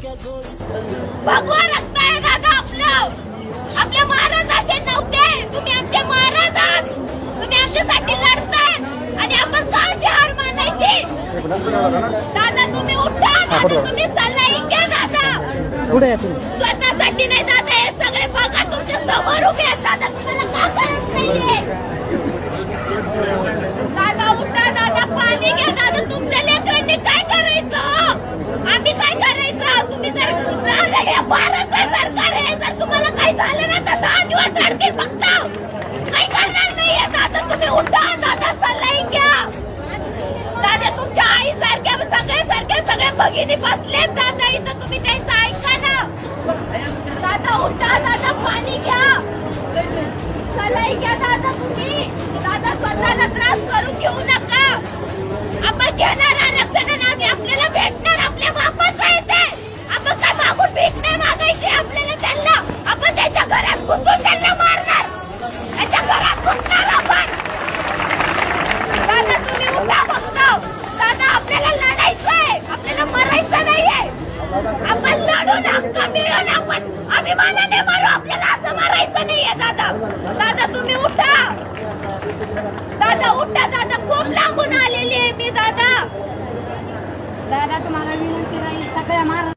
भगवा रक्त आहे दादा आपलं. आपल्या महाराज असे नव्हते. तुम्ही आमचे महाराज आहात. तुम्ही आमच्यासाठी लढताय आणि आपण काळजी हार मानायची. दादा तुम्ही उठा. दादा तुम्ही सल्ला घ्या. दादा पुढे स्वतःसाठी नाही दादा. हे सगळे बघा तुमच्या समोर उभे आहेत. दादा तुम्हाला का करत नाहीये. दादा उठा. दादा पाणी घ्या. दादा तुमच्या लेकरांनी काय करायचं. आम्ही काय करायचं. तुम्ही जर भारत सरकार आहे. जर तुम्हाला काही झालं ना तर 10 दिवस रडतील फक्त. काही करणार नाहीये. दादा तुम्ही उठा. दादा सल्ला घ्या. दादा तुमच्या आई सारख्या सगळे भगिनी बसलेत. दादा इथं तुम्ही त्यांचं ऐका ना. दादा उठा. दादा पाणी घ्या. सल्ला घ्या दादा तुम्ही. दादा स्वतःला त्रास करून घेऊ नका. आपण घेणार आरक्षण आम्ही आपल्याला भेटणार. आपल्या बापाचं आहे ते. आपण काय मागून भीक नाही मागायची आपल्याला. त्यांना आपण त्याच्या घरात घुसून त्यांना मारणार. त्याच्या घरात घुसणार आपण. दादा तुम्ही उठा फक्त. दादा आपल्याला लढायचंय. आपल्याला मरायचं नाहीये. आपण लढून हक्क मिळून आपण अभिमानाने मारू. आपल्याला असं मारायचं नाहीये दादा. दादा तुम्ही उठा. दादा उठा. दादा खूप लागून आलेली आहे मी. दादा तुम्हाला विनंती राहील सगळ्या महाराज